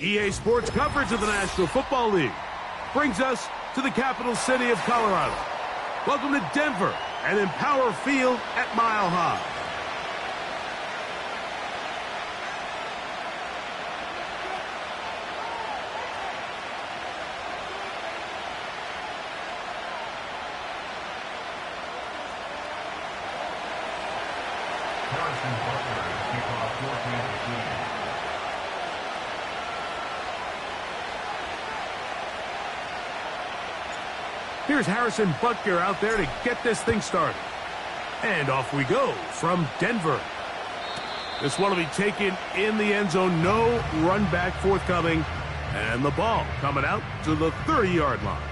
EA Sports coverage of the National Football League brings us to the capital city of Colorado. Welcome to Denver and Empower Field at Mile High. Here's Harrison Butker out there to get this thing started. And off we go from Denver. This one will be taken in the end zone. No run back forthcoming. And the ball coming out to the 30-yard line.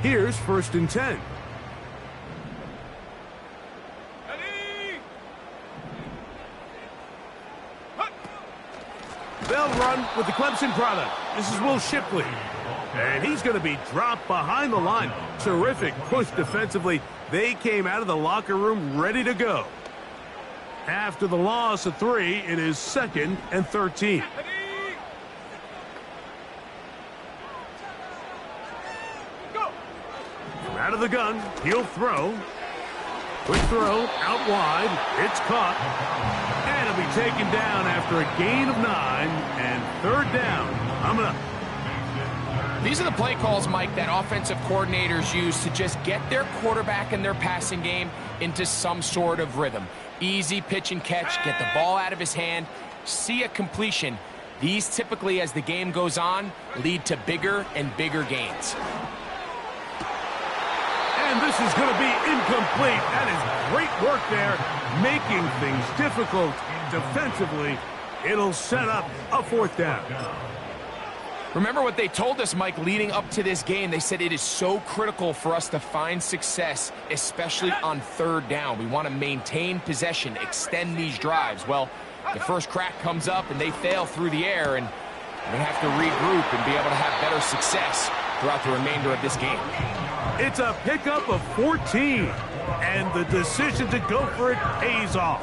Here's 1st and 10. They'll run with the Clemson product. This is Will Shipley. And he's going to be dropped behind the line. Terrific push defensively. They came out of the locker room ready to go. After the loss of 3, it is 2nd and 13. Out of the gun, he'll throw. Quick throw, out wide. It's caught. And it'll be taken down after a gain of 9 and 3rd down. Coming up. These are the play calls, Mike, that offensive coordinators use to just get their quarterback and their passing game into some sort of rhythm. Easy pitch and catch, get the ball out of his hand, see a completion. These typically, as the game goes on, lead to bigger and bigger gains. And this is going to be incomplete. That is great work there, making things difficult defensively. It'll set up a 4th down. Remember what they told us, Mike, leading up to this game. They said it is so critical for us to find success, especially on 3rd down. We want to maintain possession, extend these drives. Well, the first crack comes up and they fail through the air, and they have to regroup and be able to have better success throughout the remainder of this game. It's a pickup of 14, and the decision to go for it pays off.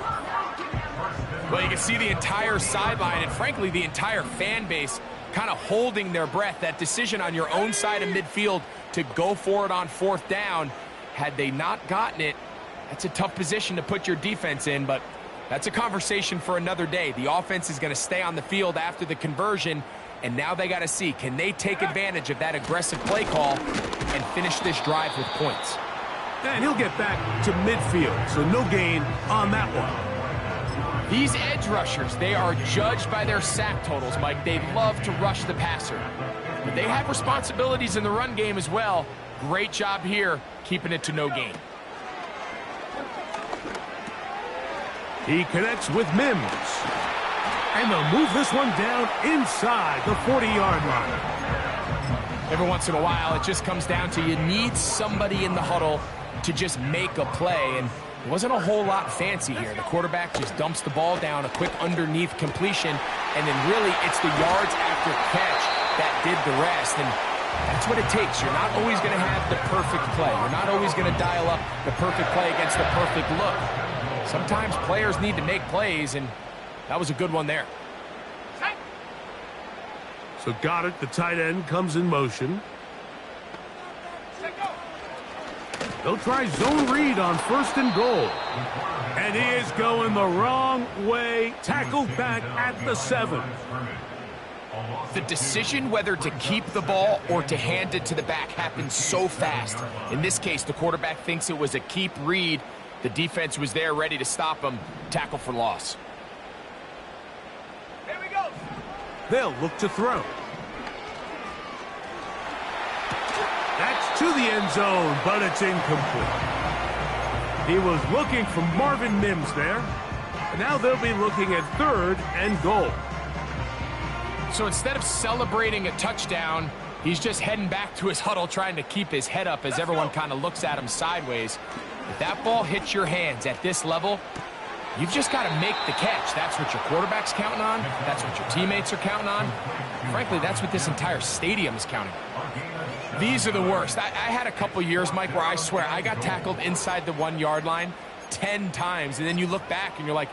Well, you can see the entire sideline and, frankly, the entire fan base kind of holding their breath. That decision on your own side of midfield to go for it on 4th down, had they not gotten it, that's a tough position to put your defense in, but that's a conversation for another day. The offense is going to stay on the field after the conversion, and now they got to see, can they take advantage of that aggressive play call and finish this drive with points? And he'll get back to midfield, so no gain on that one. These edge rushers, they are judged by their sack totals, Mike. They love to rush the passer. But they have responsibilities in the run game as well. Great job here, keeping it to no gain. He connects with Mims. And they'll move this one down inside the 40-yard line. Every once in a while, it just comes down to you need somebody in the huddle to just make a play. And it wasn't a whole lot fancy here. The quarterback just dumps the ball down, a quick underneath completion, and then really it's the yards after catch that did the rest. And that's what it takes. You're not always going to have the perfect play. You're not always going to dial up the perfect play against the perfect look. Sometimes players need to make plays, and that was a good one there. So Goddard, the tight end, comes in motion. They'll try zone read on 1st and goal. And he is going the wrong way. Tackled back at the 7. The decision whether to keep the ball or to hand it to the back happens so fast. In this case, the quarterback thinks it was a keep read. The defense was there ready to stop him. Tackle for loss. Here we go. They'll look to throw. That's to the end zone, but it's incomplete. He was looking for Marvin Mims there. Now they'll be looking at 3rd and goal. So instead of celebrating a touchdown, he's just heading back to his huddle trying to keep his head up as everyone kind of looks at him sideways. If that ball hits your hands at this level, you've just got to make the catch. That's what your quarterback's counting on. That's what your teammates are counting on. Frankly, that's what this entire stadium is counting on. These are the worst. I had a couple years, Mike, where I swear I got tackled inside the 1 yard line 10 times, and then you look back and you're like,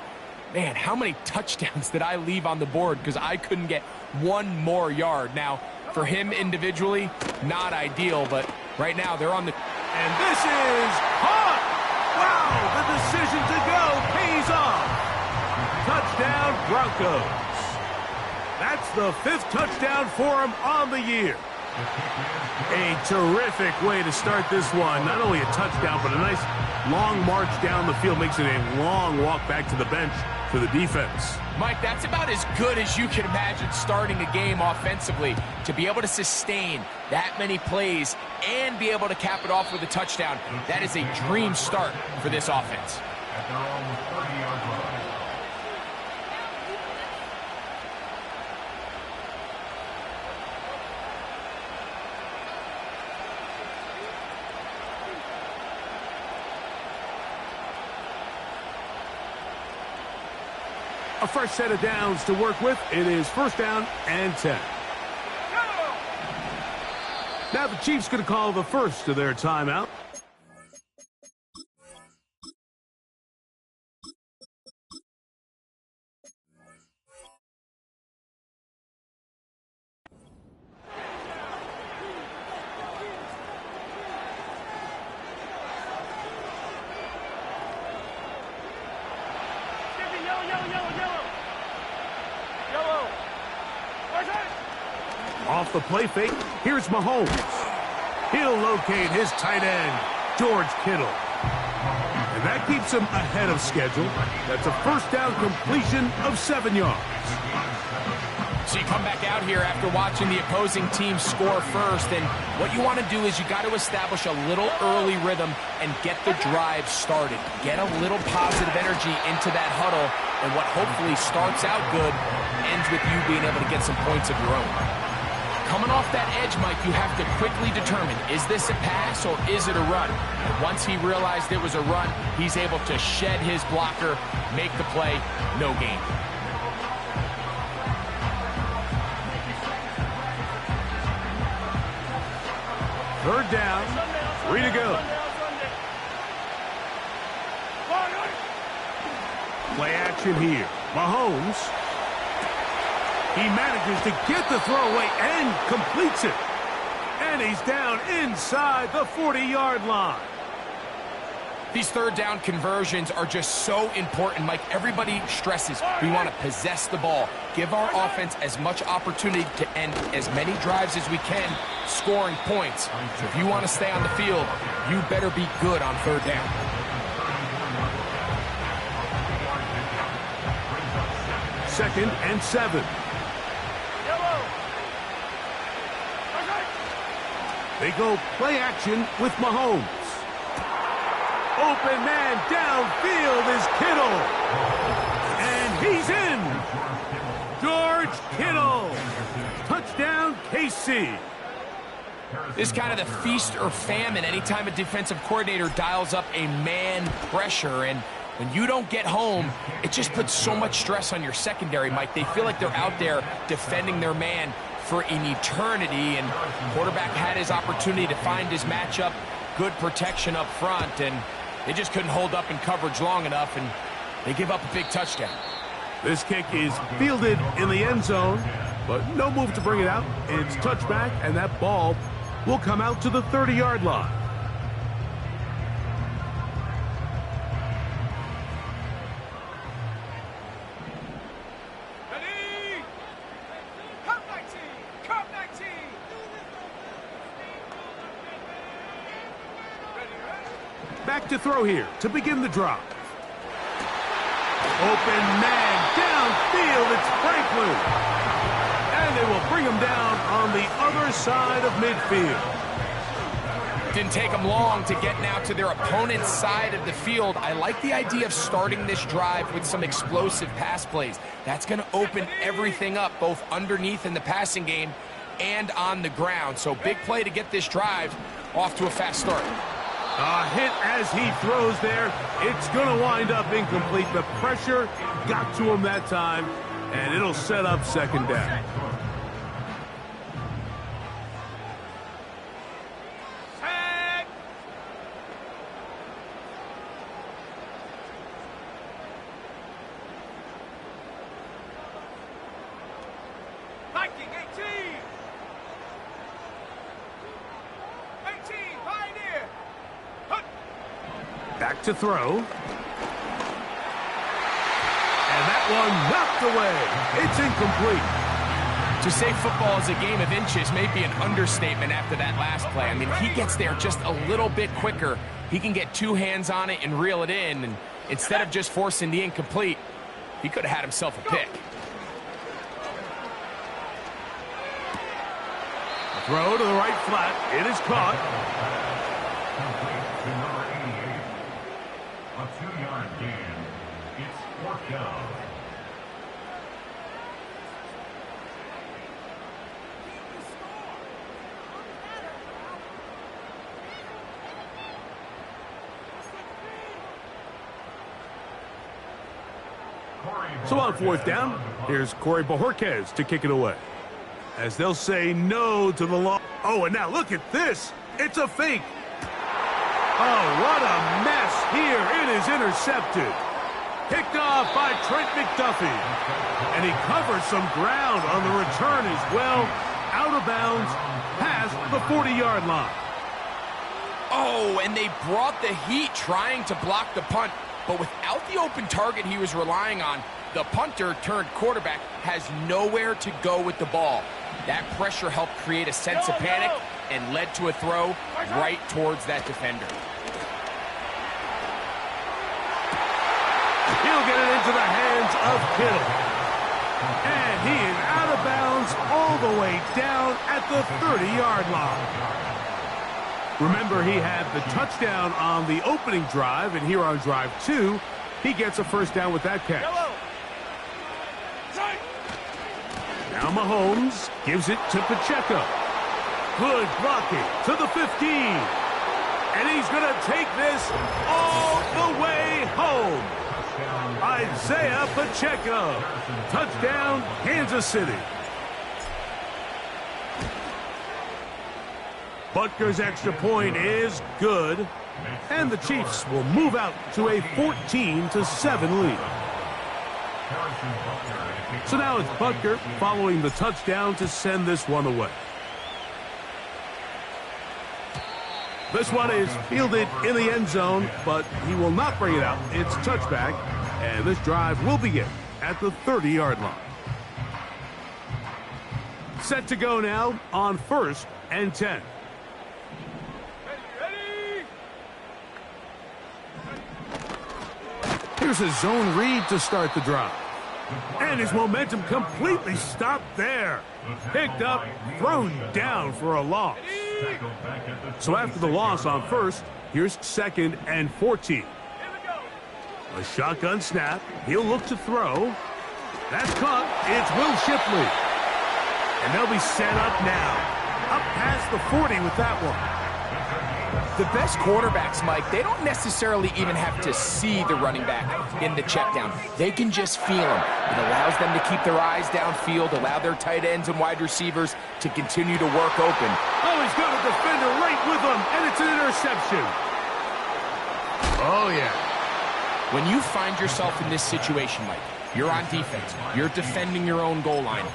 man, how many touchdowns did I leave on the board because I couldn't get one more yard? Now, for him individually, not ideal, but right now they're on the... And this is caught! Wow, the decision to go pays off. Touchdown, Broncos. That's the 5th touchdown for him on the year. A terrific way to start this one. Not only a touchdown, but a nice long march down the field. Makes it a long walk back to the bench for the defense. Mike, that's about as good as you can imagine starting a game offensively. To be able to sustain that many plays and be able to cap it off with a touchdown, that is a dream start for this offense. At their own 30-yard line. A fresh set of downs to work with. It is 1st down and 10. Now the Chiefs going to call the first of their timeout. Off the play fake, here's Mahomes. He'll locate his tight end, George Kittle. And that keeps him ahead of schedule. That's a 1st down completion of 7 yards. So you come back out here after watching the opposing team score first, and what you want to do is you got to establish a little early rhythm and get the drive started. Get a little positive energy into that huddle, and what hopefully starts out good ends with you being able to get some points of your own. Coming off that edge, Mike, you have to quickly determine, is this a pass or is it a run? And once he realized it was a run, he's able to shed his blocker, make the play, no gain. Third down, 3 to go. Play action here. Mahomes. He manages to get the throw away and completes it. And he's down inside the 40-yard line. These 3rd down conversions are just so important, Mike. Everybody stresses we want to possess the ball, give our offense as much opportunity to end as many drives as we can, scoring points. So if you want to stay on the field, you better be good on 3rd down. Second and 7. They go play action with Mahomes. Open man downfield is Kittle. And he's in. George Kittle. Touchdown, KC. This is kind of the feast or famine anytime a defensive coordinator dials up a man pressure. And when you don't get home, it just puts so much stress on your secondary, Mike. They feel like they're out there defending their man for an eternity, and quarterback had his opportunity to find his matchup, good protection up front, and they just couldn't hold up in coverage long enough, and they give up a big touchdown. This kick is fielded in the end zone, but no move to bring it out. It's touchback, and that ball will come out to the 30-yard line. Back to throw here to begin the drive. Open man downfield, it's Franklin. And they will bring him down on the other side of midfield. Didn't take them long to get now to their opponent's side of the field. I like the idea of starting this drive with some explosive pass plays. That's going to open everything up, both underneath in the passing game and on the ground. So big play to get this drive off to a fast start. A hit as he throws there. It's going to wind up incomplete. The pressure got to him that time, and it'll set up 2nd down. to throw. And that one knocked away. It's incomplete. To say football is a game of inches may be an understatement after that last play. I mean, if he gets there just a little bit quicker, he can get two hands on it and reel it in. And instead of just forcing the incomplete, he could have had himself a pick. A throw to the right flat. It is caught. Complete to number 88. A 2-yard gain. It's 4th down. So on 4th down, here's Corey Bojorquez to kick it away. As they'll say no to the law. Oh, and now look at this. It's a fake. Oh, what a mess here. It is intercepted. Picked off by Trent McDuffie. And he covers some ground on the return as well. Out of bounds, past the 40-yard line. Oh, and they brought the heat trying to block the punt. But without the open target he was relying on, the punter turned quarterback has nowhere to go with the ball. That pressure helped create a sense of panic and led to a throw right towards that defender. He'll get it into the hands of Kittle. And he is out of bounds all the way down at the 30-yard line. Remember, he had the touchdown on the opening drive, and here on drive 2, he gets a first down with that catch. Now Mahomes gives it to Pacheco. Good blocking to the 15. And he's going to take this all the way home. Isaiah Pacheco. Touchdown, Kansas City. Butker's extra point is good. And the Chiefs will move out to a 14-7 lead. So now it's Butker following the touchdown to send this one away. This one is fielded in the end zone, but he will not bring it out. It's touchback, and this drive will begin at the 30-yard line. Set to go now on 1st and 10. Here's a zone read to start the drive. And his momentum completely stopped there. Picked up, thrown down for a loss. So after the loss on 1st, here's 2nd and 14. A shotgun snap. He'll look to throw. That's caught. It's Will Shipley. And they'll be set up now. Up past the 40 with that one. The best quarterbacks, Mike, they don't necessarily even have to see the running back in the check down. They can just feel him. It allows them to keep their eyes downfield, allow their tight ends and wide receivers to continue to work open. Oh, he's got a defender right with him, and it's an interception. Oh, yeah. When you find yourself in this situation, Mike, you're on defense, you're defending your own goal line,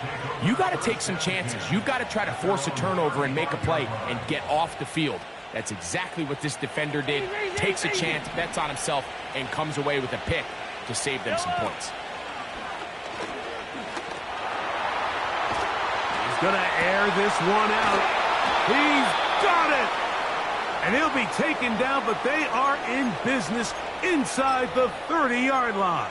you got to take some chances. You've got to try to force a turnover and make a play and get off the field. That's exactly what this defender did. Takes a chance, bets on himself, and comes away with a pick to save them some points. He's going to air this one out. He's got it! And he'll be taken down, but they are in business inside the 30-yard line.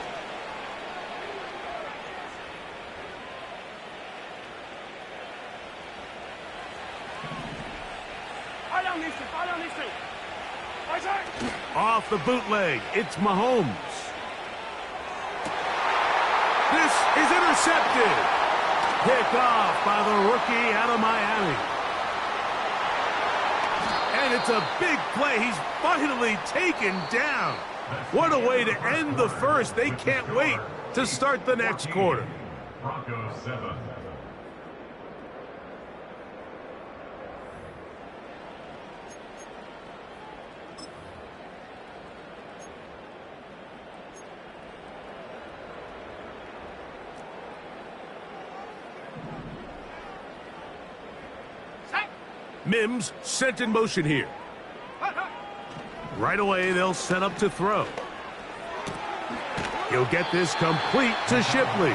Off the bootleg, it's Mahomes. This is intercepted. Picked off by the rookie out of Miami. And it's a big play. He's finally taken down. What a way to end the first. They can't wait to start the next quarter. Broncos 7. Mims sent in motion here. Right away, they'll set up to throw. He'll get this complete to Shipley.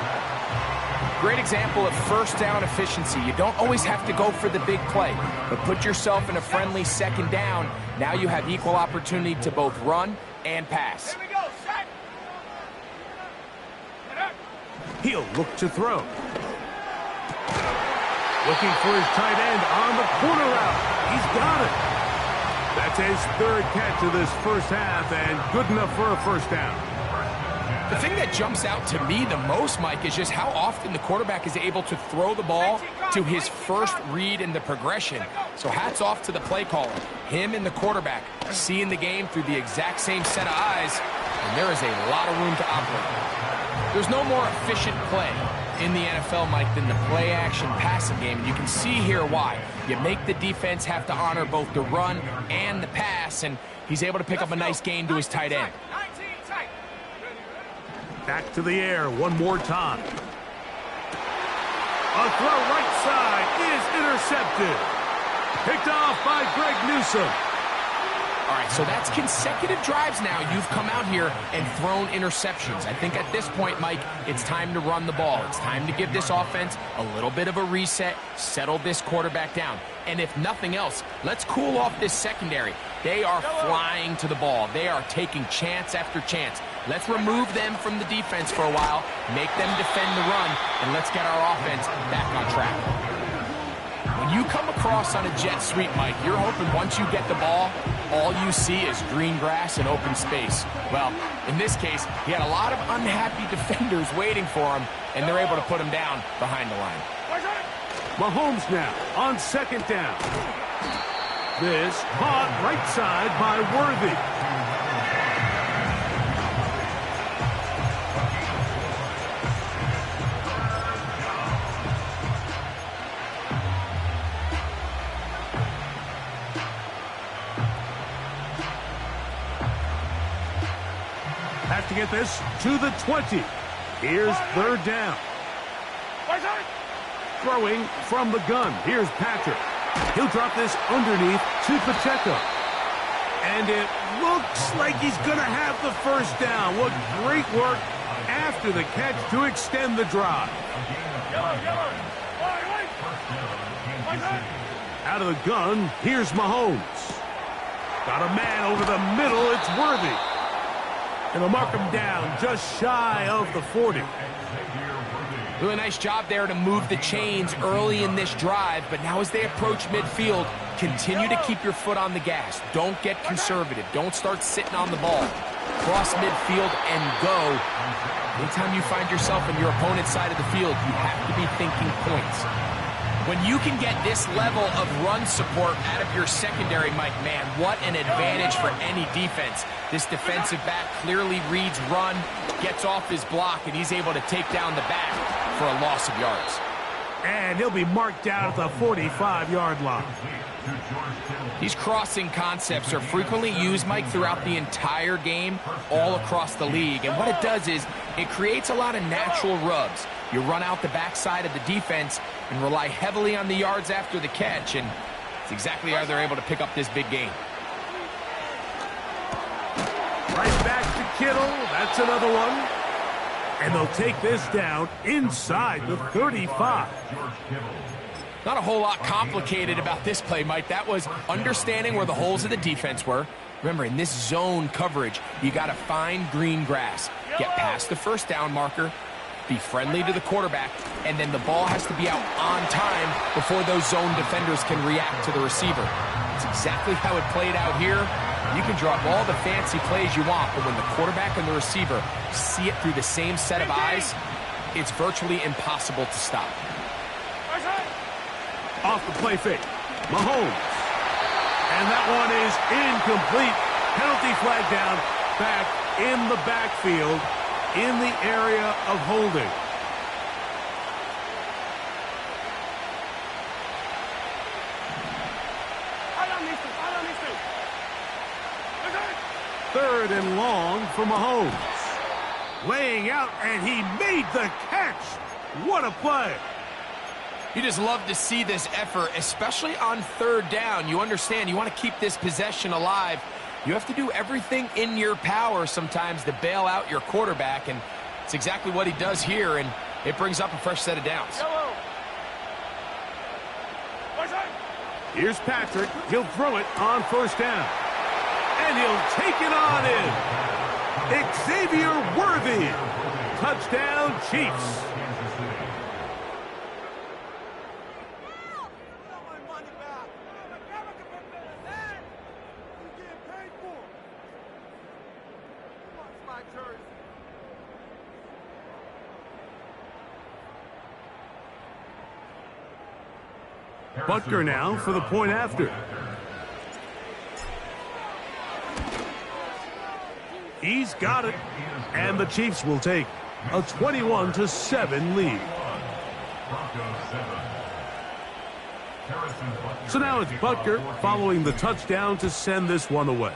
Great example of first down efficiency. You don't always have to go for the big play, but put yourself in a friendly second down. Now you have equal opportunity to both run and pass. He'll look to throw. Looking for his tight end on the corner route. He's got it. That's his third catch of this first half, and good enough for a first down. The thing that jumps out to me the most, Mike, is just how often the quarterback is able to throw the ball to his first read in the progression. So hats off to the play caller. Him and the quarterback seeing the game through the exact same set of eyes, and there is a lot of room to operate. There's no more efficient play in the NFL, Mike, than the play-action passing game, and you can see here why. You make the defense have to honor both the run and the pass, and he's able to pick up a nice gain to his tight end. Back to the air one more time. A throw right side is intercepted. Picked off by Greg Newsome. All right, so that's consecutive drives now. You've come out here and thrown interceptions. I think at this point, Mike, it's time to run the ball. It's time to give this offense a little bit of a reset, settle this quarterback down. And if nothing else, let's cool off this secondary. They are flying to the ball. They are taking chance after chance. Let's remove them from the defense for a while, make them defend the run, and let's get our offense back on track. When you come across on a jet sweep, Mike, you're hoping once you get the ball, all you see is green grass and open space. Well, in this case, he had a lot of unhappy defenders waiting for him, and they're able to put him down behind the line. Mahomes now on second down. This caught right side by Worthy. Have to get this to the 20. Here's third down. Throwing from the gun. Here's Patrick. He'll drop this underneath to Pacheco. And it looks like he's going to have the first down. What great work after the catch to extend the drive. Out of the gun, here's Mahomes. Got a man over the middle. It's Worthy. And they'll mark him down just shy of the 40. Really nice job there to move the chains early in this drive, but now as they approach midfield, continue to keep your foot on the gas. Don't get conservative. Don't start sitting on the ball. Cross midfield and go. Anytime you find yourself on your opponent's side of the field, you have to be thinking points. When you can get this level of run support out of your secondary, Mike, man, what an advantage for any defense. This defensive back clearly reads run, gets off his block, and he's able to take down the back for a loss of yards. And he'll be marked down at the 45-yard line. These crossing concepts are frequently used, Mike, throughout the entire game, all across the league. And what it does is it creates a lot of natural rubs. You run out the backside of the defense and rely heavily on the yards after the catch, and it's exactly how they're able to pick up this big gain. Right back to Kittle. That's another one. And they'll take this down inside the 35. Not a whole lot complicated about this play, Mike. That was understanding where the holes of the defense were. Remember, in this zone coverage, you got to find green grass. Get past the first down marker, be friendly to the quarterback, and then the ball has to be out on time before those zone defenders can react to the receiver. It's exactly how it played out here. You can drop all the fancy plays you want, but when the quarterback and the receiver see it through the same set of eyes, it's virtually impossible to stop. Off the play fake. Mahomes. And that one is incomplete. Penalty flag down. Back in the backfield in the area of holding. Third and long for Mahomes. Laying out, and he made the catch. What a play. You just love to see this effort, especially on third down. You understand, you want to keep this possession alive. You have to do everything in your power sometimes to bail out your quarterback, and it's exactly what he does here, and it brings up a fresh set of downs. Here's Patrick. He'll throw it on first down. And he'll take it on in. Xavier Worthy. Touchdown, Chiefs. Butker now for the point after. He's got it. And the Chiefs will take a 21-7 lead. So now it's Butker following the touchdown to send this one away.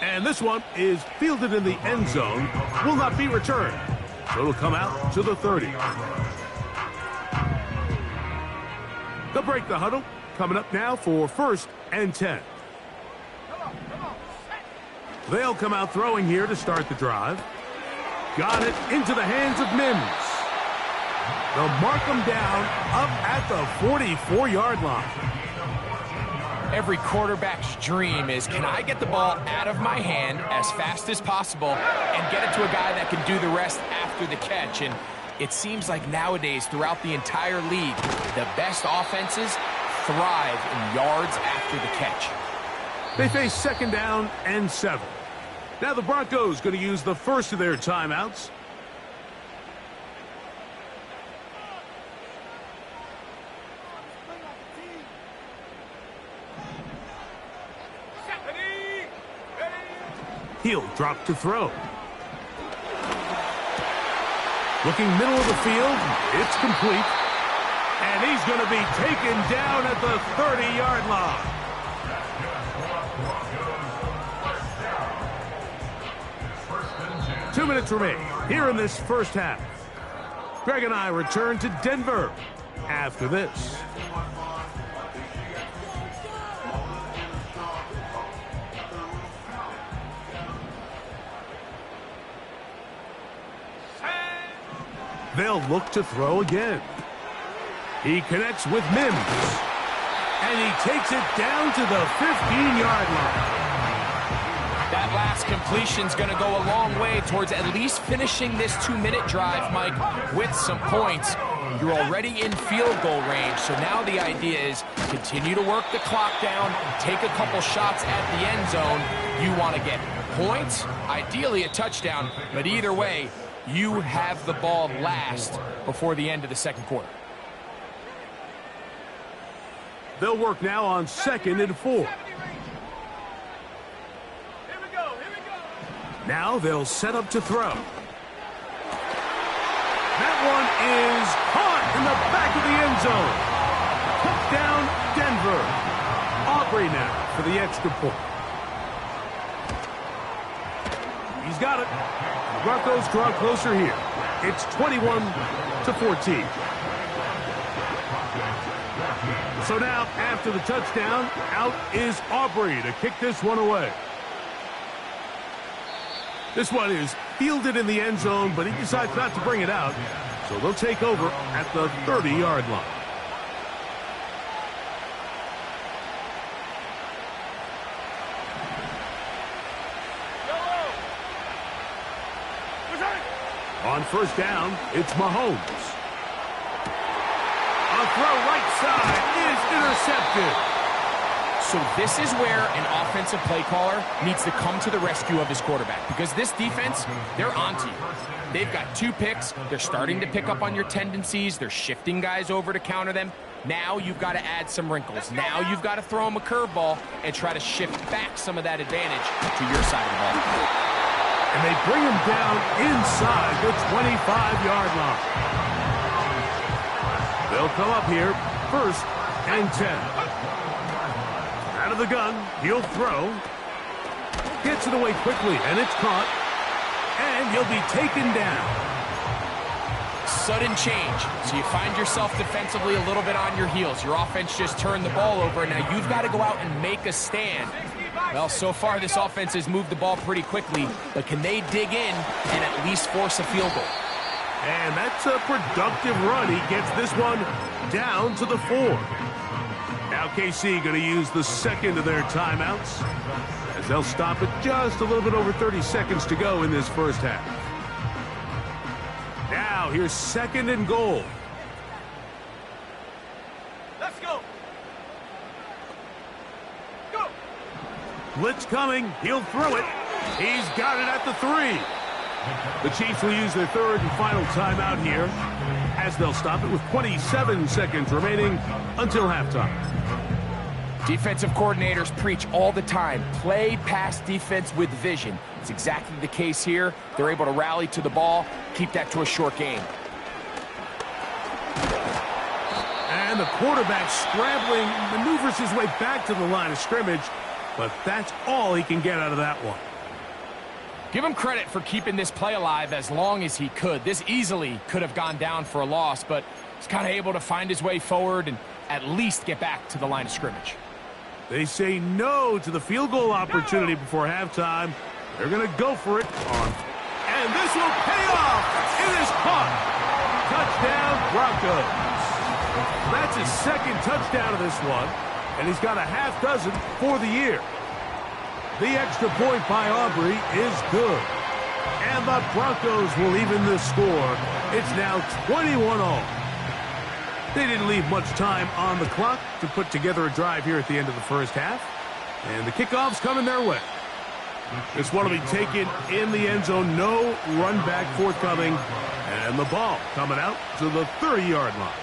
And this one is fielded in the end zone. Will not be returned. So it'll come out to the 30. They'll break the huddle. Coming up now for 1st and 10. They'll come out throwing here to start the drive. Got it into the hands of Mims. They'll mark them down up at the 44-yard line. Every quarterback's dream is, can I get the ball out of my hand as fast as possible and get it to a guy that can do the rest after the catch? And it seems like nowadays, throughout the entire league, the best offenses thrive in yards after the catch. They face 2nd down and 7. Now the Broncos going to use the first of their timeouts. He'll drop to throw. Looking middle of the field, it's complete. And he's going to be taken down at the 30-yard line. Two minutes remain here in this first half. Greg and I return to Denver after this. They'll look to throw again. He connects with Mims. And he takes it down to the 15-yard line. That last completion's going to go a long way towards at least finishing this 2-minute drive, Mike, with some points. You're already in field goal range, so now the idea is continue to work the clock down, take a couple shots at the end zone. You want to get points, ideally a touchdown, but either way, you have the ball last before the end of the second quarter. They'll work now on 2nd and 4. Now they'll set up to throw. That one is caught in the back of the end zone. Touchdown, Denver. Aubrey now for the extra point. He's got it. The Broncos draw closer here. It's 21-14. So now, after the touchdown, out is Aubrey to kick this one away. This one is fielded in the end zone, but he decides not to bring it out. So they'll take over at the 30-yard line. On first down, it's Mahomes. A throw right side is intercepted. So this is where an offensive play caller needs to come to the rescue of his quarterback, because this defense, they're onto you. They've got 2 picks. They're starting to pick up on your tendencies. They're shifting guys over to counter them. Now you've got to add some wrinkles. Now you've got to throw them a curveball and try to shift back some of that advantage to your side of the ball. And they bring him down inside the 25-yard line. They'll come up here, 1st and 10. Out of the gun, he'll throw. Gets it away quickly, and it's caught. And he'll be taken down. sudden change. So you find yourself defensively a little bit on your heels. Your offense just turned the ball over, and now you've got to go out and make a stand. Well, so far this offense has moved the ball pretty quickly, but can they dig in and at least force a field goal? And that's a productive run. He gets this one down to the 4. Now KC going to use the second of their timeouts, as they'll stop it just a little bit over 30 seconds to go in this first half. Now here's 2nd and goal. Let's go. Go. Blitz coming. He'll throw it. He's got it at the 3. The Chiefs will use their 3rd and final timeout here, as they'll stop it with 27 seconds remaining until halftime. Defensive coordinators preach all the time, play pass defense with vision. It's exactly the case here. They're able to rally to the ball, keep that to a short game. And the quarterback scrambling, maneuvers his way back to the line of scrimmage, but that's all he can get out of that one. Give him credit for keeping this play alive as long as he could. This easily could have gone down for a loss, but he's kind of able to find his way forward and at least get back to the line of scrimmage. They say no to the field goal opportunity before halftime. They're going to go for it and this will pay off. It is caught. Touchdown, Broncos. That's his 2nd touchdown of this one, and he's got a half dozen for the year. The extra point by Aubrey is good. And the Broncos will even the score. It's now 21-all. They didn't leave much time on the clock to put together a drive here at the end of the first half. And the kickoff's coming their way. This one will be taken in the end zone. No run back forthcoming. And the ball coming out to the 30-yard line.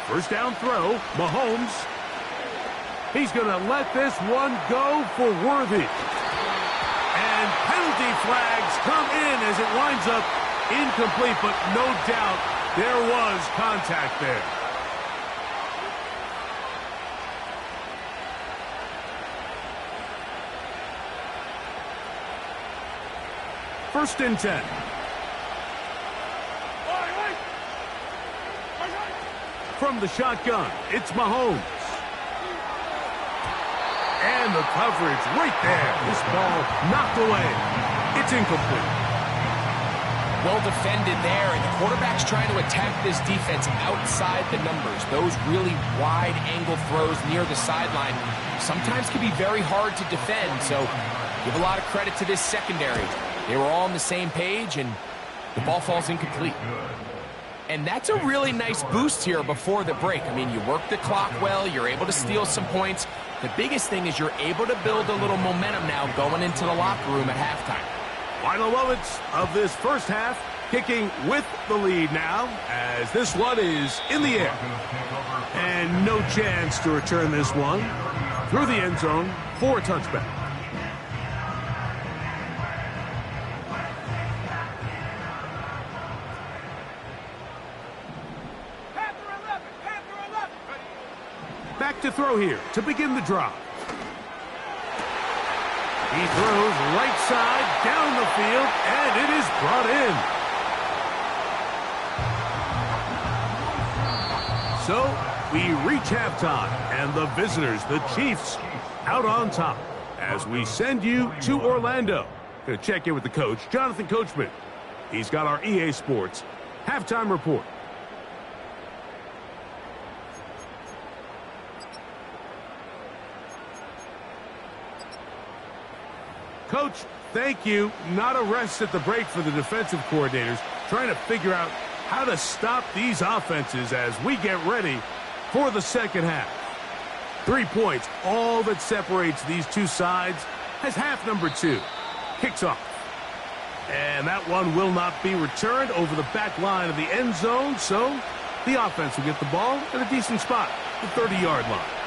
First down throw, Mahomes. He's going to let this one go for Worthy. And penalty flags come in as it winds up incomplete, but no doubt there was contact there. First and 10. From the shotgun, it's Mahomes. And the coverage right there. This ball knocked away. It's incomplete. Well defended there, and the quarterback's trying to attack this defense outside the numbers. Those really wide angle throws near the sideline sometimes can be very hard to defend, so give a lot of credit to this secondary. They were all on the same page, and the ball falls incomplete. And that's a really nice boost here before the break. I mean, you work the clock well, you're able to steal some points. The biggest thing is you're able to build a little momentum now going into the locker room at halftime. Final moments of this first half, kicking with the lead now, as this one is in the air. And no chance to return this one through the end zone for a touchback. Back to throw here to begin the drive. He throws right side down the field, and it is brought in. So we reach halftime, and the visitors, the Chiefs, out on top as we send you to Orlando. Going to check in with the coach, Jonathan Coachman. He's got our EA Sports halftime report. Coach, thank you. Not a rest at the break for the defensive coordinators, trying to figure out how to stop these offenses as we get ready for the second half. 3 points, all that separates these two sides, as half number 2 kicks off. And that one will not be returned over the back line of the end zone, so the offense will get the ball at a decent spot, the 30-yard line.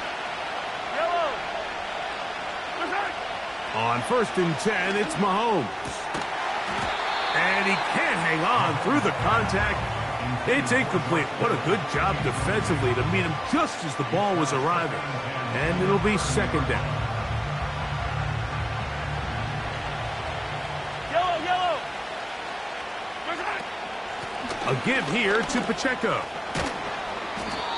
On 1st and 10, it's Mahomes. And he can't hang on through the contact. It's incomplete. What a good job defensively to meet him just as the ball was arriving. And it'll be 2nd down. Yellow. A give here to Pacheco.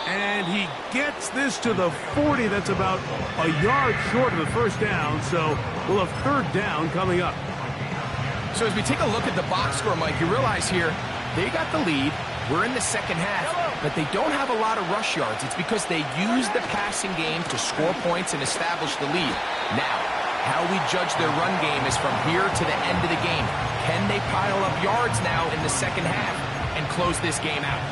And he gets this to the 40. That's about a yard short of the 1st down. So we'll have 3rd down coming up. So as we take a look at the box score, Mike, you realize here they got the lead. We're in the 2nd half, but they don't have a lot of rush yards. It's because they use the passing game to score points and establish the lead. Now, how we judge their run game is from here to the end of the game. Can they pile up yards now in the 2nd half and close this game out?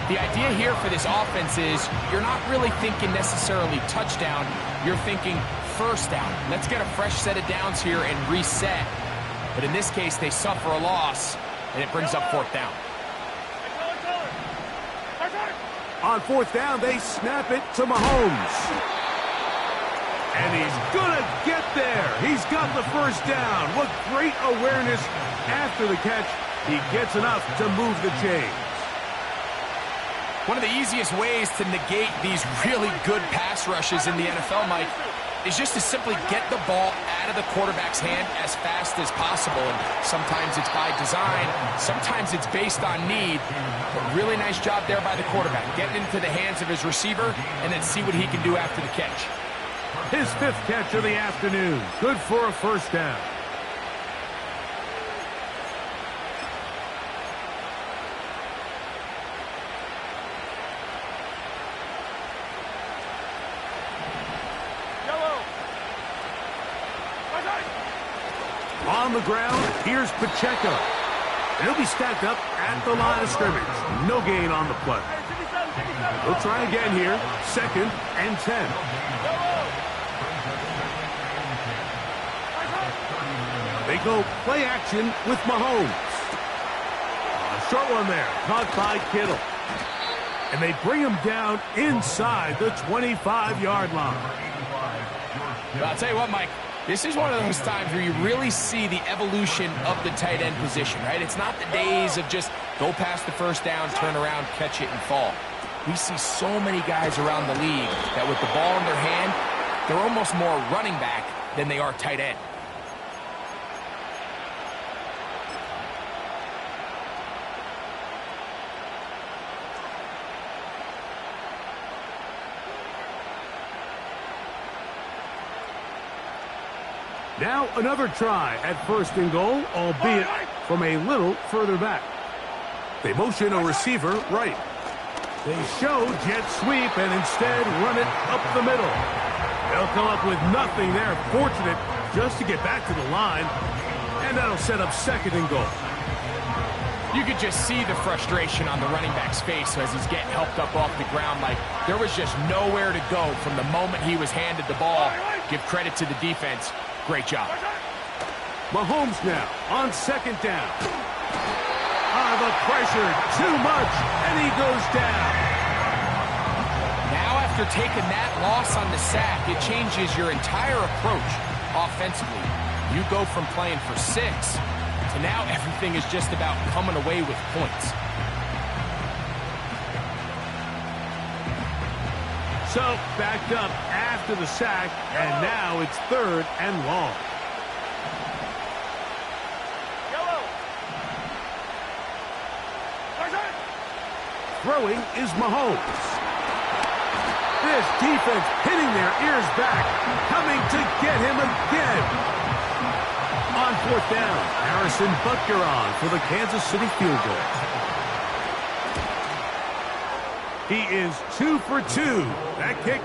The idea here for this offense is you're not really thinking necessarily touchdown. You're thinking 1st down. Let's get a fresh set of downs here and reset. But in this case, they suffer a loss, and it brings up 4th down. On 4th down, they snap it to Mahomes. And he's going to get there. He's got the 1st down. What great awareness after the catch. He gets enough to move the chains. One of the easiest ways to negate these really good pass rushes in the NFL, Mike, is just to simply get the ball out of the quarterback's hand as fast as possible. And sometimes it's by design, sometimes it's based on need. But really nice job there by the quarterback, getting into the hands of his receiver and then see what he can do after the catch. His 5th catch of the afternoon. Good for a 1st down. On the ground, here's Pacheco. And he'll be stacked up at the line of scrimmage. No gain on the play. We'll try again here. 2nd and 10. They go play action with Mahomes. A short one there, caught by Kittle. And they bring him down inside the 25-yard line. Well, I'll tell you what, Mike. This is one of those times where you really see the evolution of the tight end position, right? It's not the days of just go past the 1st down, turn around, catch it, and fall. We see so many guys around the league that with the ball in their hand, they're almost more running back than they are tight end. Now another try at 1st and goal, albeit from a little further back. They motion a receiver right. They show jet sweep and instead run it up the middle. They'll come up with nothing there. Fortunate just to get back to the line. And that'll set up 2nd and goal. You could just see the frustration on the running back's face as he's getting helped up off the ground. Like there was just nowhere to go from the moment he was handed the ball. Give credit to the defense. Great job. Mahomes now on 2nd down. The pressure, too much, and he goes down. Now after taking that loss on the sack, it changes your entire approach offensively. You go from playing for 6 to now everything is just about coming away with points. So, backed up after the sack, and now it's 3rd and long. Throwing is Mahomes. This defense hitting their ears back, coming to get him again. On 4th down, Harrison Butker on for the Kansas City field goal. He is 2 for 2. That kick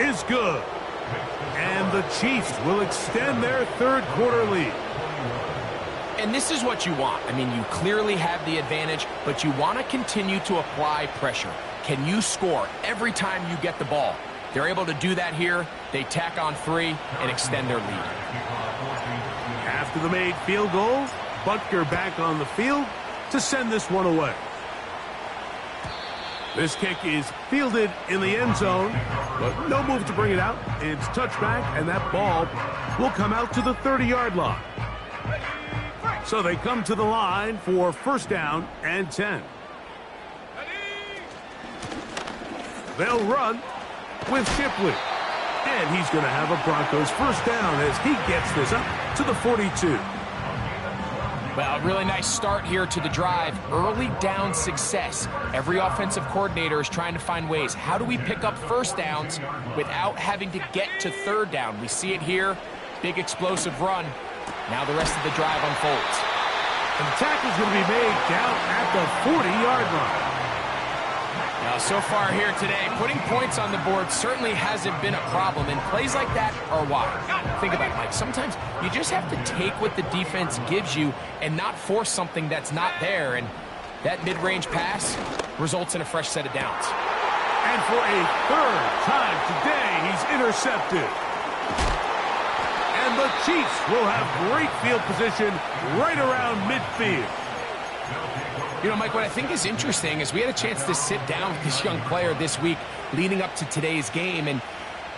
is good. And the Chiefs will extend their 3rd quarter lead. And this is what you want. I mean, you clearly have the advantage, but you want to continue to apply pressure. Can you score every time you get the ball? They're able to do that here. They tack on 3 and extend their lead. After the made field goal, Butker back on the field to send this one away. This kick is fielded in the end zone, but no move to bring it out. It's touchback, and that ball will come out to the 30-yard line. So they come to the line for first down and 10. They'll run with Shipley. And he's going to have a Broncos first down as he gets this up to the 42. Well, really nice start here to the drive. Early down success. Every offensive coordinator is trying to find ways. How do we pick up first downs without having to get to third down? We see it here. Big explosive run. Now the rest of the drive unfolds. And the tackle's going to be made down at the 40-yard line. Now, so far here today, putting points on the board certainly hasn't been a problem, and plays like that are why. Think about it, Mike. Sometimes you just have to take what the defense gives you and not force something that's not there, and that mid-range pass results in a fresh set of downs. And for a third time today, he's intercepted. And the Chiefs will have great field position right around midfield. You know, Mike, what I think is interesting is we had a chance to sit down with this young player this week leading up to today's game, and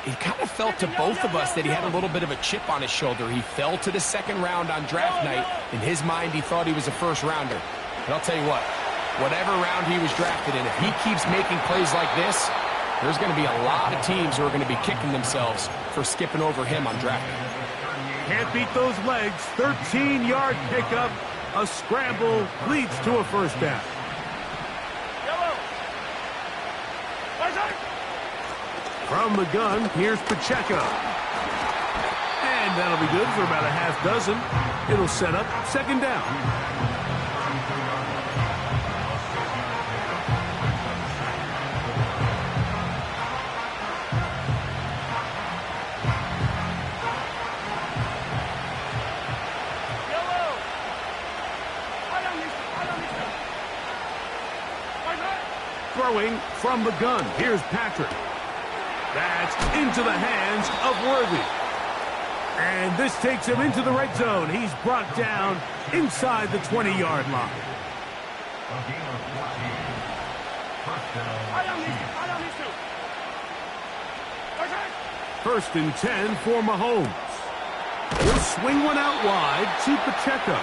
it kind of felt to both of us that he had a little bit of a chip on his shoulder. He fell to the second round on draft night. In his mind, he thought he was a first-rounder. But I'll tell you what, whatever round he was drafted in, if he keeps making plays like this, there's going to be a lot of teams who are going to be kicking themselves for skipping over him on draft night. Can't beat those legs. 13-yard pickup. A scramble leads to a first down. From the gun, here's Pacheco. And that'll be good for about a half dozen. It'll set up second down. Throwing from the gun. Here's Patrick. That's into the hands of Worthy. And this takes him into the red zone. He's brought down inside the 20-yard line. First and 10 for Mahomes. He'll swing one out wide to Pacheco.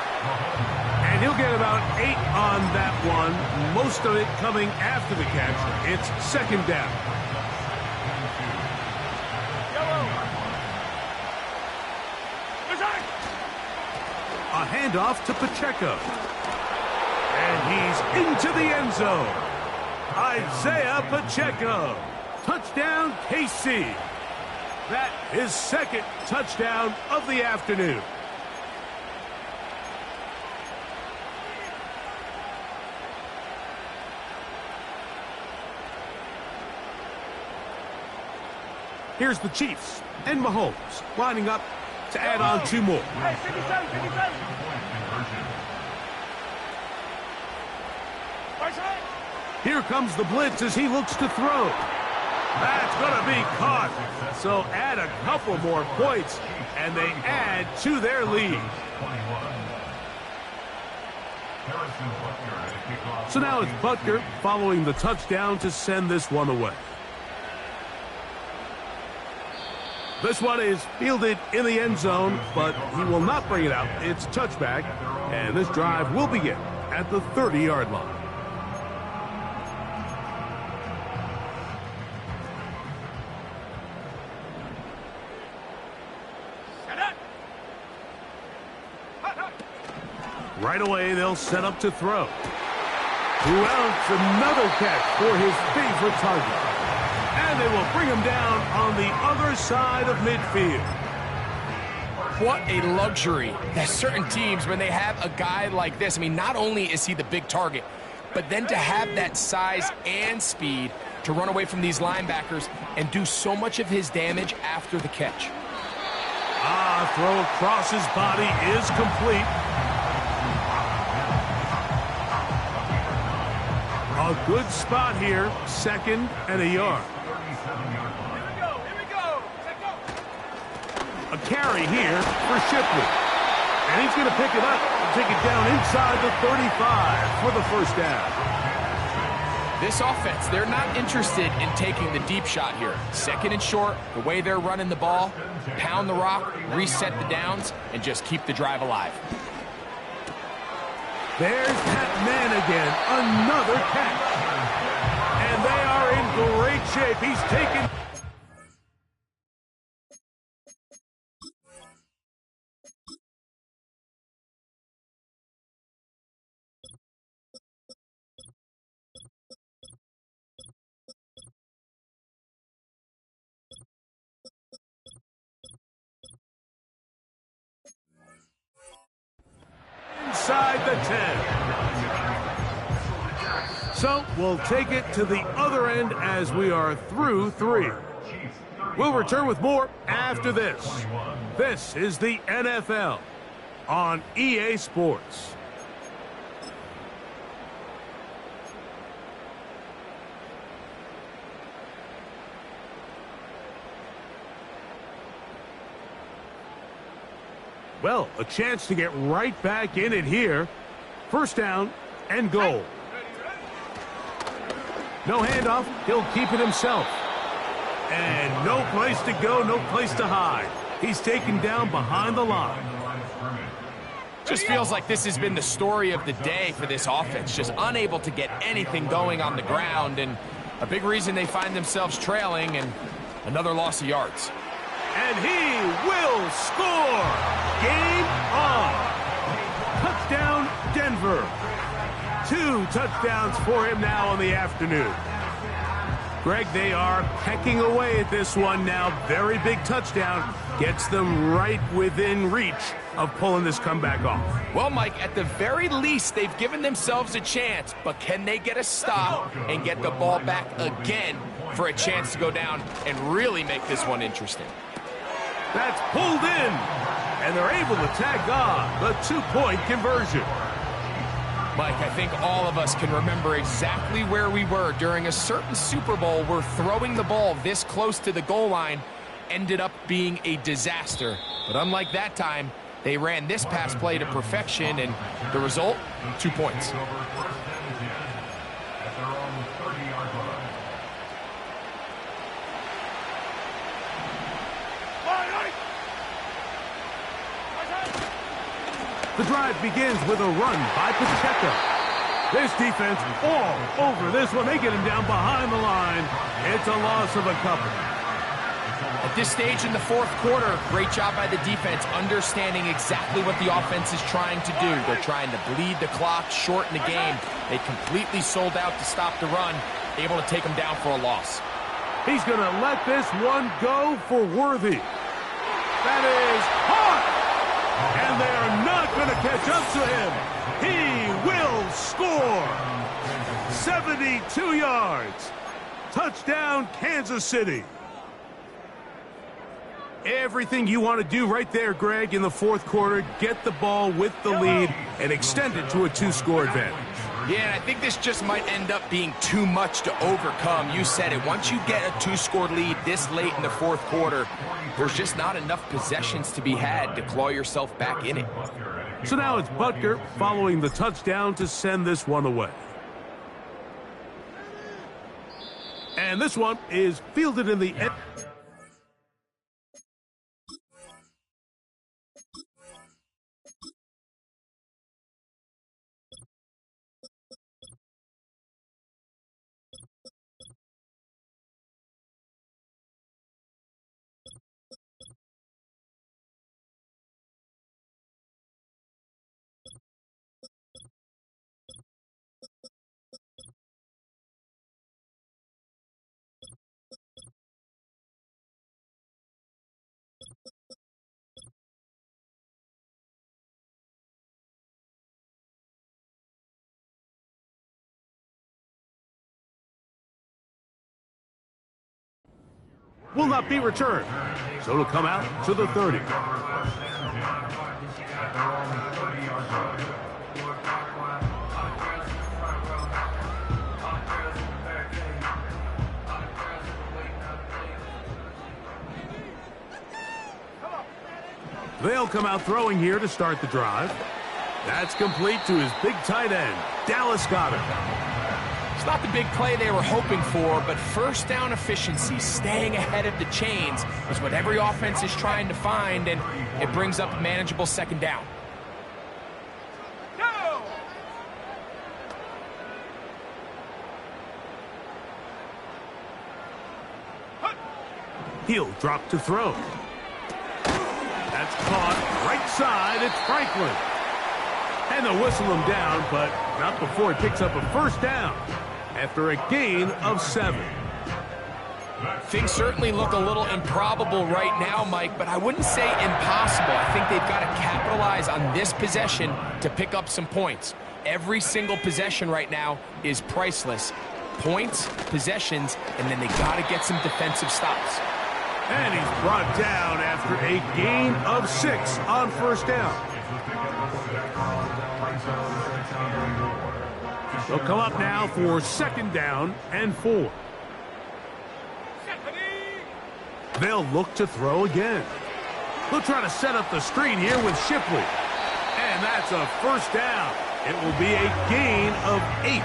And he'll get about 8 on that one, most of it coming after the catch. It's second down. A handoff to Pacheco. And he's into the end zone. Isaiah Pacheco. Touchdown, KC. That is second touchdown of the afternoon. Here's the Chiefs and Mahomes lining up to add on 2 more. Hey, 57, 57. Here comes the blitz as he looks to throw. That's going to be caught. So add a couple more points, and they add to their lead. So now it's Butker following the touchdown to send this one away. This one is fielded in the end zone, but he will not bring it out. It's touchback, and this drive will begin at the 30-yard line. Right away, they'll set up to throw. Wentz, another catch for his favorite target. And they will bring him down on the other side of midfield. What a luxury that certain teams, when they have a guy like this, I mean, not only is he the big target, but then to have that size and speed to run away from these linebackers and do so much of his damage after the catch. Throw across his body is complete. A good spot here, second and a yard. Here we go. A carry here for Shipley. And he's going to pick it up and take it down inside the 35 for the first down. This offense, they're not interested in taking the deep shot here. Second and short, the way they're running the ball, pound the rock, reset the downs, and just keep the drive alive. There's that man again, another catch. And they are in great shape. He's taken... inside the 10. So we'll take it to the other end as we are through 3. We'll return with more after this. This is the NFL on EA Sports. Well, a chance to get right back in it here. First down and goal. No handoff. He'll keep it himself. And no place to go, no place to hide. He's taken down behind the line. Just feels like this has been the story of the day for this offense. Just unable to get anything going on the ground. And a big reason they find themselves trailing and another loss of yards. And he will score. Game on. Touchdown, Denver. 2 touchdowns for him now on the afternoon. Greg, they are pecking away at this one now. Very big touchdown. Gets them right within reach of pulling this comeback off. Well, Mike, at the very least, they've given themselves a chance, but can they get a stop and get the ball back again for a chance to go down and really make this one interesting? That's pulled in, and they're able to tag on the 2-point conversion. Mike, I think all of us can remember exactly where we were during a certain Super Bowl where throwing the ball this close to the goal line ended up being a disaster. But unlike that time, they ran this pass play to perfection, and the result, 2 points. The drive begins with a run by Pacheco. This defense all over this one. They get him down behind the line. It's a loss of a couple. At this stage in the fourth quarter, great job by the defense, understanding exactly what the offense is trying to do. They're trying to bleed the clock, shorten the game. They completely sold out to stop the run, able to take them down for a loss. He's going to let this one go for Worthy. That is hot! And they are not going to catch up to him. He will score. 72 yards. Touchdown, Kansas City. Everything you want to do right there, Greg, in the fourth quarter. Get the ball with the lead and extend it to a 2-score advantage. Yeah, and I think this just might end up being too much to overcome. You said it. Once you get a 2-score lead this late in the fourth quarter, there's just not enough possessions to be had to claw yourself back in it. So now it's Butker following the touchdown to send this one away. And this one is fielded in the end. Will not be returned. So it'll come out to the 30. They'll come out throwing here to start the drive. That's complete to his big tight end, Dallas Goedert. It's not the big play they were hoping for, but first down efficiency, staying ahead of the chains, is what every offense is trying to find, and it brings up a manageable second down. Go! He'll drop to throw. That's caught right side. It's Franklin. And they'll whistle him down, but not before he picks up a first down after a gain of 7. Things certainly look a little improbable right now, Mike, but I wouldn't say impossible. I think they've got to capitalize on this possession to pick up some points. Every single possession right now is priceless. Points, possessions, and then they got to get some defensive stops. And he's brought down after a gain of 6 on first down. They'll come up now for second down and 4. They'll look to throw again. They'll try to set up the screen here with Shipley. And that's a first down. It will be a gain of 8.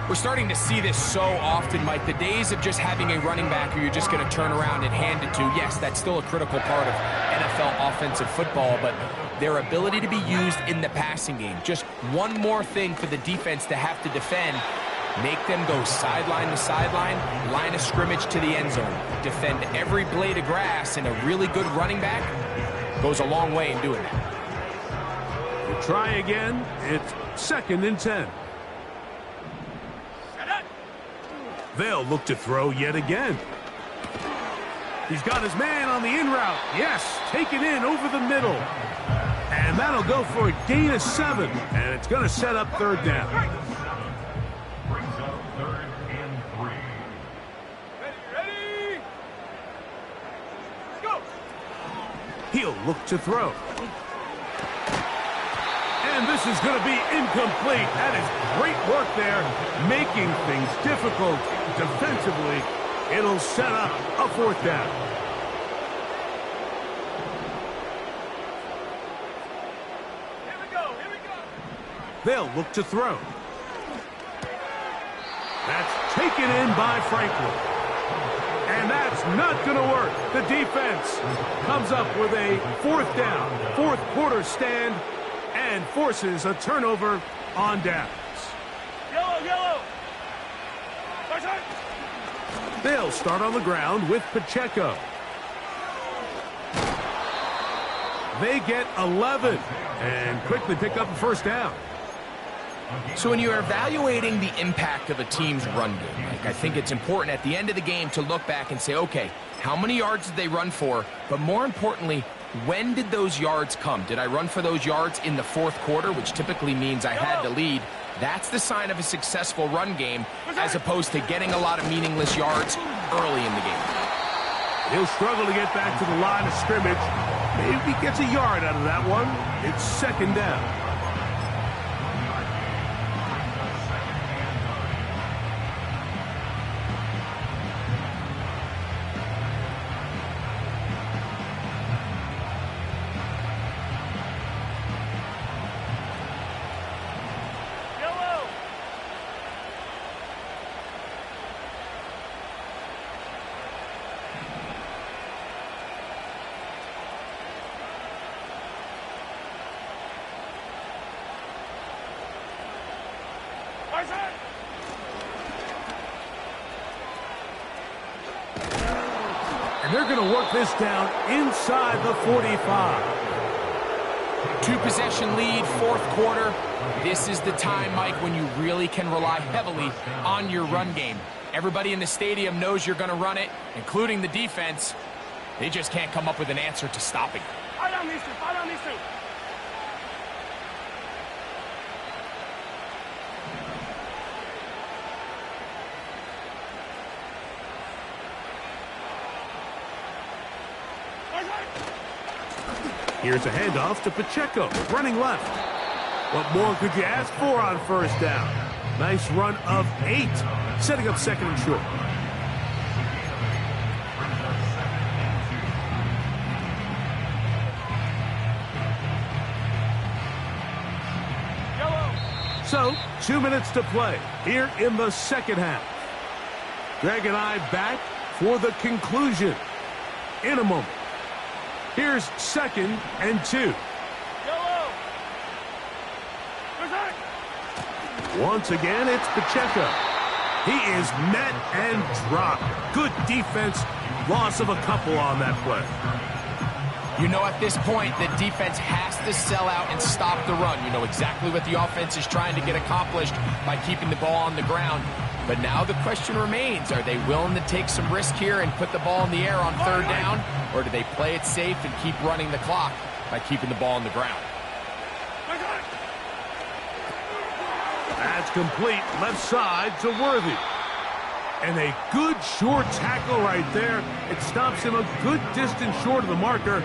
We're starting to see this so often, Mike. The days of just having a running back who you're just going to turn around and hand it to, yes, that's still a critical part of NFL offensive football, but their ability to be used in the passing game. Just one more thing for the defense to have to defend. Make them go sideline to sideline, line of scrimmage to the end zone. Defend every blade of grass, and a really good running back goes a long way in doing that. We'll try again. It's second and 10. They'll look to throw yet again. He's got his man on the in route. Yes, taken in over the middle. And that'll go for a gain of 7. And it's going to set up third down. Brings up 3rd and 3. Ready? Let's go! He'll look to throw. And this is going to be incomplete. That is great work there, making things difficult defensively. It'll set up a fourth down. Here we go, here we go! They'll look to throw. That's taken in by Franklin. And that's not going to work. The defense comes up with a fourth down, fourth quarter stand, and forces a turnover on downs. Yellow, yellow! They'll start on the ground with Pacheco. They get 11 and quickly pick up a first down. So when you're evaluating the impact of a team's run game, Mike, I think it's important at the end of the game to look back and say, okay, how many yards did they run for? But more importantly, when did those yards come? Did I run for those yards in the fourth quarter, which typically means I had to lead? That's the sign of a successful run game, as opposed to getting a lot of meaningless yards early in the game. He'll struggle to get back to the line of scrimmage. Maybe he gets a yard out of that one. It's second down. And they're going to work this down inside the 45. 2-possession lead, fourth quarter. This is the time, Mike, when you really can rely heavily on your run game. Everybody in the stadium knows you're going to run it, including the defense. They just can't come up with an answer to stopping it. Fight on these two, fight on these two! Here's a handoff to Pacheco, running left. What more could you ask for on first down? Nice run of 8, setting up second and short. So, 2 minutes to play here in the second half. Greg and I back for the conclusion in a moment. Here's 2nd and 2. Yellow. Present. Once again, it's Pacheco. He is met and dropped. Good defense. Loss of a couple on that play. You know, at this point, the defense has to sell out and stop the run. You know exactly what the offense is trying to get accomplished by keeping the ball on the ground. But now the question remains, are they willing to take some risk here and put the ball in the air on 3rd down? Or do they play it safe and keep running the clock by keeping the ball on the ground? That's complete. Left side to Worthy. And a good short tackle right there. It stops him a good distance short of the marker.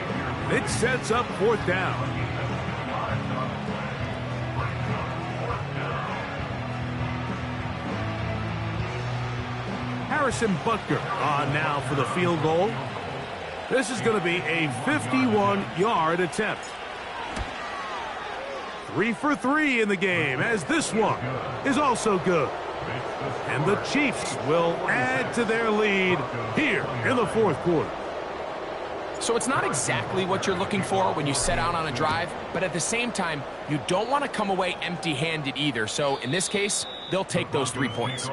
It sets up 4th down. Harrison Butker on now for the field goal. This is going to be a 51-yard attempt. 3 for 3 in the game, as this one is also good. And the Chiefs will add to their lead here in the 4th quarter. So it's not exactly what you're looking for when you set out on a drive, but at the same time, you don't want to come away empty-handed either. So in this case, they'll take those 3 points.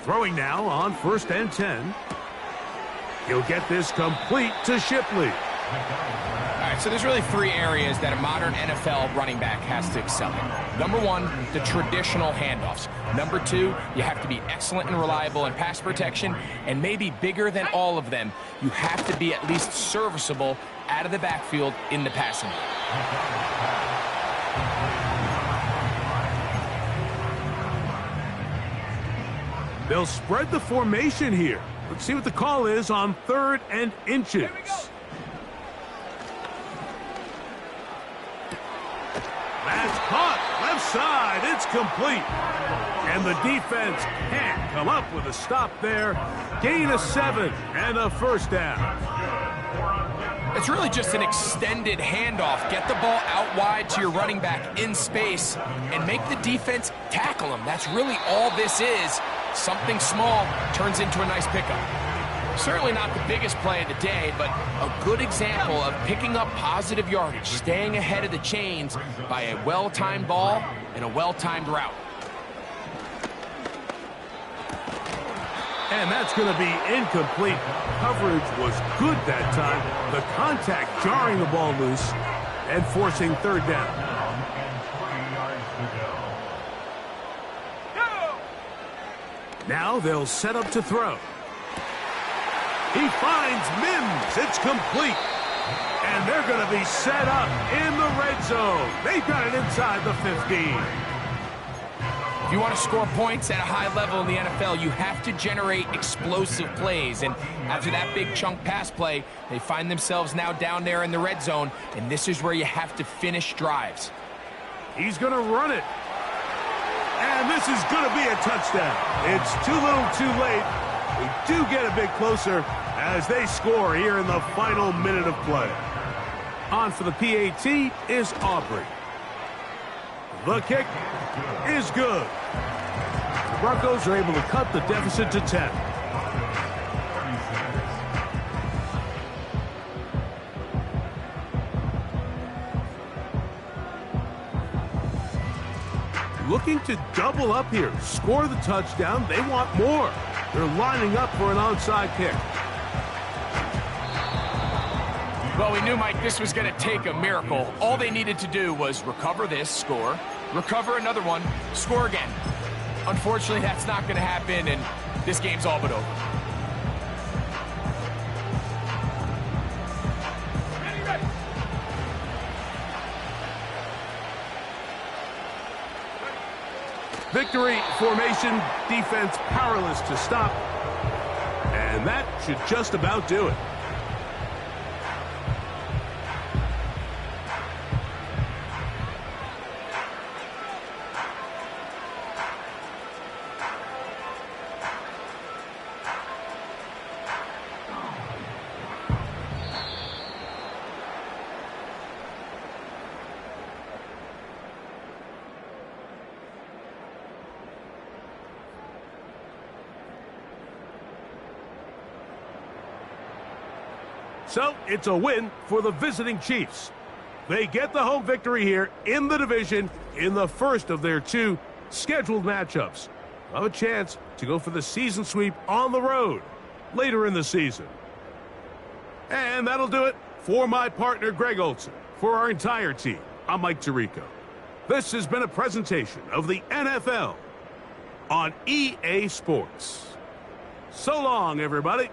Throwing now on 1st and 10. He'll get this complete to Shipley. All right, so there's really 3 areas that a modern NFL running back has to excel in. Number 1, the traditional handoffs. Number 2, you have to be excellent and reliable in pass protection. And maybe bigger than all of them, you have to be at least serviceable out of the backfield in the passing game. They'll spread the formation here. Let's see what the call is on 3rd and inches. That's caught. Left side. It's complete. And the defense can't come up with a stop there. Gain of 7 and a 1st down. It's really just an extended handoff. Get the ball out wide to your running back in space and make the defense tackle him. That's really all this is. Something small turns into a nice pickup. Certainly not the biggest play of the day, but a good example of picking up positive yardage, staying ahead of the chains by a well-timed ball and a well-timed route. And that's going to be incomplete. Coverage was good that time. The contact jarring the ball loose and forcing 3rd down. Now they'll set up to throw. He finds Mims. It's complete. And they're going to be set up in the red zone. They've got it inside the 15. If you want to score points at a high level in the NFL, you have to generate explosive plays. And after that big chunk pass play, they find themselves now down there in the red zone. And this is where you have to finish drives. He's going to run it. And this is going to be a touchdown. It's too little too late. We do get a bit closer as they score here in the final minute of play. On for the PAT is Aubrey. The kick is good. The Broncos are able to cut the deficit to 10. Looking to double up here, score the touchdown. They want more. They're lining up for an onside kick. Well, we knew, Mike, this was going to take a miracle. All they needed to do was recover this, score, recover another one, score again. Unfortunately, that's not going to happen, and this game's all but over. Victory formation, defense powerless to stop. And that should just about do it. So it's a win for the visiting Chiefs. They get the home victory here in the division in the first of their 2 scheduled matchups. They'll have a chance to go for the season sweep on the road later in the season. And that'll do it for my partner Greg Olson. For our entire team, I'm Mike Tirico. This has been a presentation of the NFL on EA Sports. So long, everybody.